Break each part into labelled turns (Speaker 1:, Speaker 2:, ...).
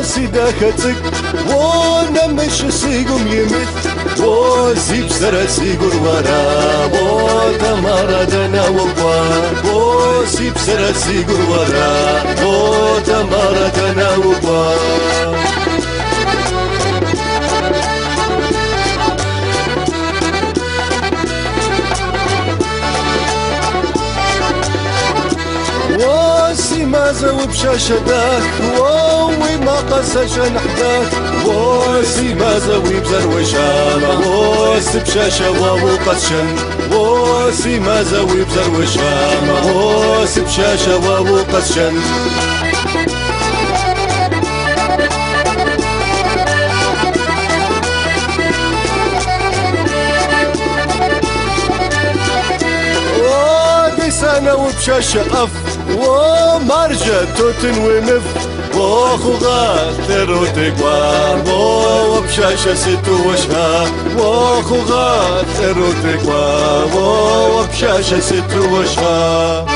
Speaker 1: سيدا كتك ونمش سيقوم يمت وزيب سرا سيقور ورا وتمارا دنا وقوار وزيب سرا سيقور ورا وتمارا دنا وقوار ما زوب شاشداك ووي ما قسش نحداك وسي ما زوي بزروشان وسي بشاشة وو قسشن وسي ما زوي بزروشان وسي بشاشة وو قسشن سنة وبشاشة أف ومرجة توتن ومف وخو غاتر وتقوى وبشاشة ست وشها وخو غاتر وتقوى وبشاشة ست وشها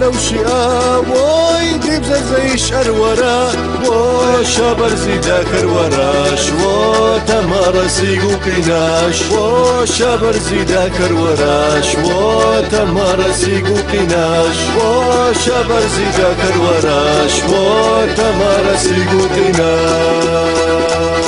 Speaker 1: لو شئا ويدي بزي شعر ورا وشابر زيدا كروراش وتمار سيقو قناش وشابر زيدا كروراش وتمار سيقو قناش وشابر زيدا كروراش وتمار سيقو قناش